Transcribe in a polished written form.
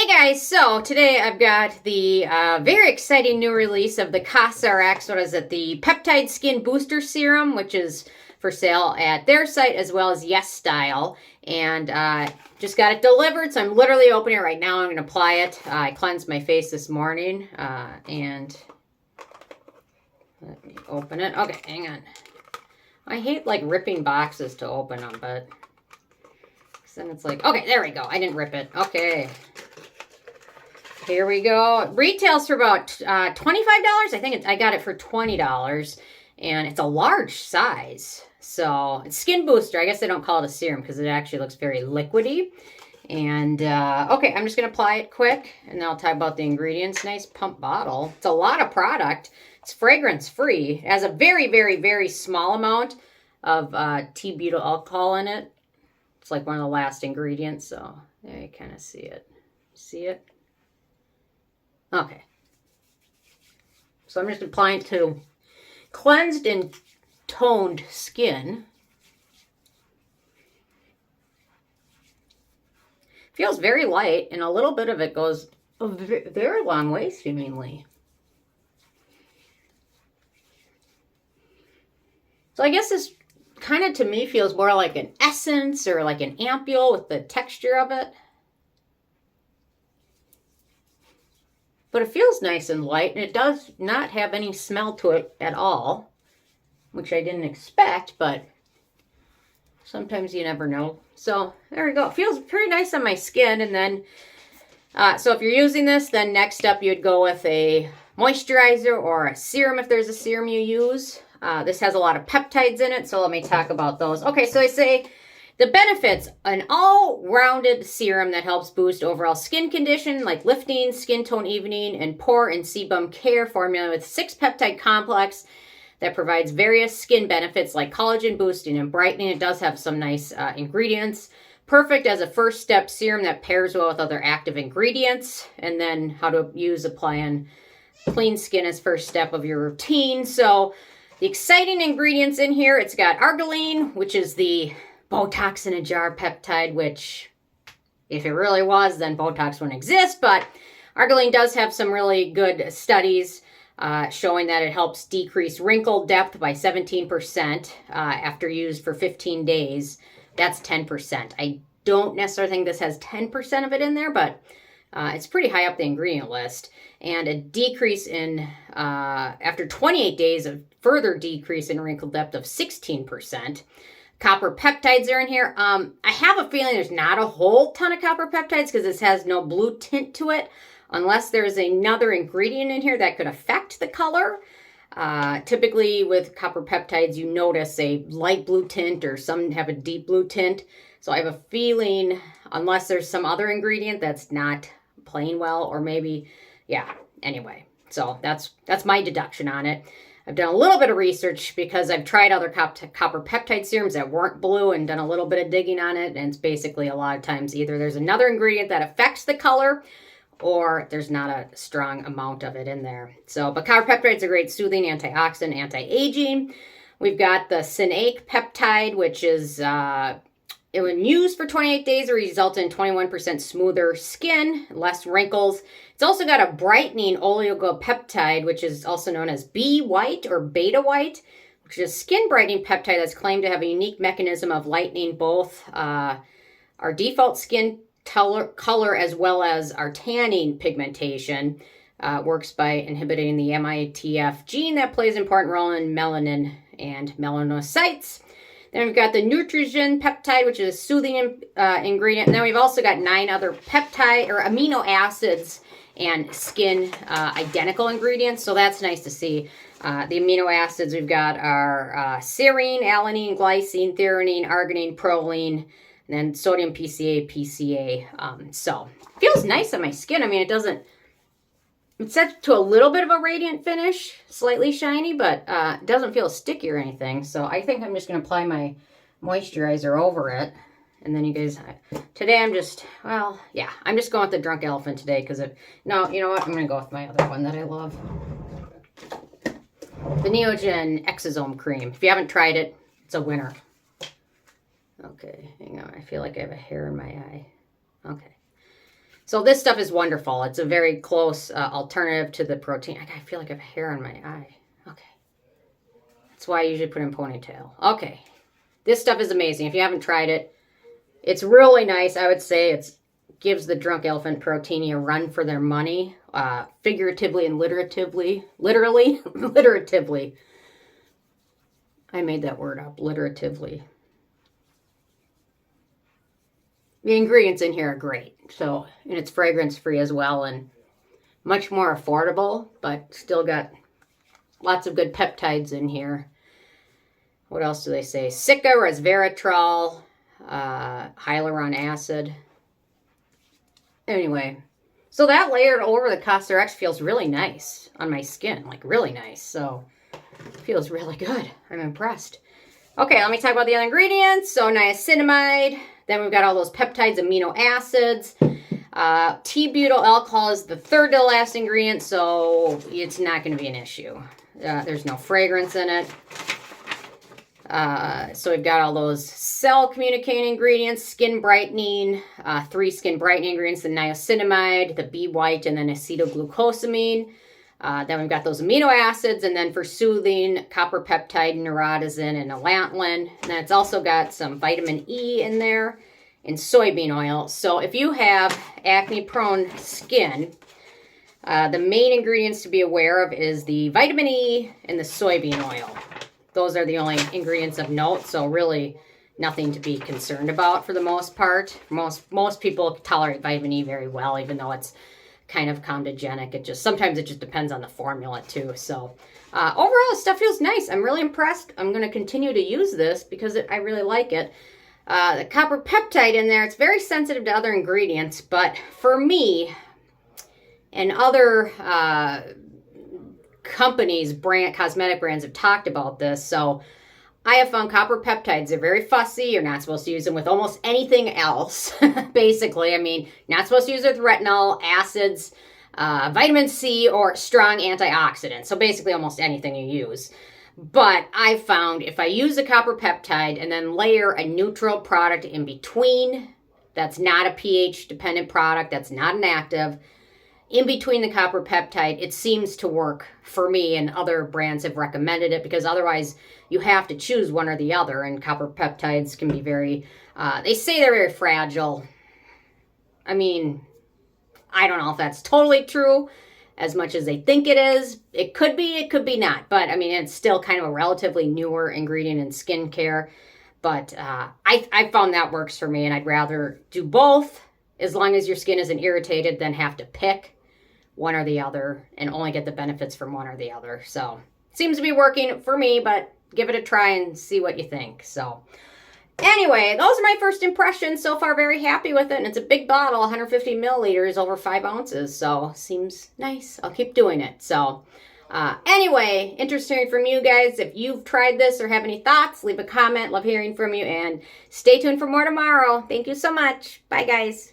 Hey guys, so today I've got the very exciting new release of the COSRX, what is it, the Peptide Skin Booster Serum, which is for sale at their site as well as Yes Style. And just got it delivered, so I'm literally opening it right now. I'm going to apply it. I cleansed my face this morning, and let me open it. Okay, hang on. I hate like ripping boxes to open them, but then it's like, okay, there we go. I didn't rip it. Okay. Here we go. Retails for about $25. I think I got it for $20, and it's a large size. So it's skin booster. I guess they don't call it a serum because it actually looks very liquidy. And okay, I'm just gonna apply it quick, and then I'll talk about the ingredients. Nice pump bottle. It's a lot of product. It's fragrance free. It has a very, very, very small amount of t-Butyl alcohol in it. It's like one of the last ingredients. So there you kind of see it. See it? Okay, so I'm just applying it to cleansed and toned skin. Feels very light, and a little bit of it goes a very long way, seemingly. So I guess this kind of, to me, feels more like an essence or like an ampule with the texture of it. But it feels nice and light, and it does not have any smell to it at all, which I didn't expect, but sometimes you never know. So there we go. It feels pretty nice on my skin. And then, so if you're using this, then next up you'd go with a moisturizer or a serum if there's a serum you use. This has a lot of peptides in it, so let me talk about those. Okay, so I say the benefits: an all-rounded serum that helps boost overall skin condition, like lifting, skin tone evening, and pore and sebum care, formula with 6-peptide complex that provides various skin benefits like collagen boosting and brightening. It does have some nice ingredients. Perfect as a first step serum that pairs well with other active ingredients. And then how to use, apply on clean skin as first step of your routine. So the exciting ingredients in here, it's got Arginine, which is the Botox in a jar peptide, which if it really was, then Botox wouldn't exist. But Arginine does have some really good studies showing that it helps decrease wrinkle depth by 17% after used for 15 days. That's 10%. I don't necessarily think this has 10% of it in there, but it's pretty high up the ingredient list. And a decrease in, after 28 days, a further decrease in wrinkle depth of 16%. Copper peptides are in here. I have a feeling there's not a whole ton of copper peptides because this has no blue tint to it, unless there's another ingredient in here that could affect the color. Typically with copper peptides, you notice a light blue tint or some have a deep blue tint. So I have a feeling, unless there's some other ingredient that's not playing well, or maybe, yeah, anyway. So that's my deduction on it. I've done a little bit of research because I've tried other copper peptide serums that weren't blue and done a little bit of digging on it. And it's basically a lot of times either there's another ingredient that affects the color or there's not a strong amount of it in there. So, but copper peptides are great soothing, antioxidant, anti-aging. We've got the Sinake peptide, which is, when used for 28 days, it results in 21% smoother skin, less wrinkles. It's also got a brightening oligopeptide, which is also known as B white or beta white, which is a skin brightening peptide that's claimed to have a unique mechanism of lightening both our default skin color as well as our tanning pigmentation. Works by inhibiting the MITF gene that plays an important role in melanin and melanocytes. Then we've got the Nutrigen peptide, which is a soothing ingredient. And then we've also got 9 other peptide or amino acids and skin identical ingredients. So that's nice to see. The amino acids, we've got our serine, alanine, glycine, threonine, arginine, proline, and then sodium PCA. So feels nice on my skin. I mean, it's set to a little bit of a radiant finish, slightly shiny, but it doesn't feel sticky or anything. So I think I'm just going to apply my moisturizer over it. And then you guys, today I'm just, well, yeah, I'm just going with the Drunk Elephant today because no, you know what? I'm going to go with my other one that I love. The Neogen Exosome Cream. If you haven't tried it, it's a winner. Okay, hang on. I feel like I have a hair in my eye. Okay. So this stuff is wonderful. It's a very close alternative to the protein. I feel like I have hair on my eye. Okay. That's why I usually put in ponytail. Okay. This stuff is amazing. If you haven't tried it, it's really nice. I would say it gives the drunk elephant protein a run for their money, figuratively and literally. I made that word up, literatively. The ingredients in here are great. So, and it's fragrance free as well and much more affordable, but still got lots of good peptides in here. What else do they say? Sicca, resveratrol, hyaluronic acid. Anyway, so that layered over the COSRX feels really nice on my skin, like really nice. So it feels really good. I'm impressed. Okay, let me talk about the other ingredients. So niacinamide, then we've got all those peptides, amino acids. T-Butyl alcohol is the third to last ingredient, so it's not going to be an issue. There's no fragrance in it. So we've got all those cell communicating ingredients, skin brightening, 3 skin brightening ingredients, the niacinamide, the B white, and then acetylglucosamine. Then we've got those amino acids, and then for soothing, copper peptide, neurotisin, and allantoin. And then it's also got some vitamin E in there and soybean oil. So if you have acne-prone skin, the main ingredients to be aware of is the vitamin E and the soybean oil. Those are the only ingredients of note, so really nothing to be concerned about for the most part. Most people tolerate vitamin E very well, even though it's kind of comedogenic. Sometimes it just depends on the formula too. So overall, this stuff feels nice. I'm really impressed. I'm going to continue to use this because I really like it. The copper peptide in there, it's very sensitive to other ingredients, but for me and other companies, cosmetic brands have talked about this. So I have found copper peptides, they're very fussy. You're not supposed to use them with almost anything else, basically. I mean, not supposed to use it with retinol, acids, vitamin C, or strong antioxidants. So basically almost anything you use. But I found if I use a copper peptide and then layer a neutral product in between, that's not a pH-dependent product, that's not an active, in between the copper peptide, it seems to work for me, and other brands have recommended it because otherwise you have to choose one or the other, and copper peptides can be very, they say they're very fragile. I mean, I don't know if that's totally true as much as they think it is. It could be not, but I mean, it's still kind of a relatively newer ingredient in skincare, but I found that works for me, and I'd rather do both as long as your skin isn't irritated than have to pick one or the other and only get the benefits from one or the other. So it seems to be working for me, but give it a try and see what you think. So anyway, those are my first impressions. So far, very happy with it. And it's a big bottle, 150 milliliters, over 5 ounces. So seems nice. I'll keep doing it. So anyway, interested hearing from you guys. If you've tried this or have any thoughts, leave a comment. Love hearing from you. And stay tuned for more tomorrow. Thank you so much. Bye, guys.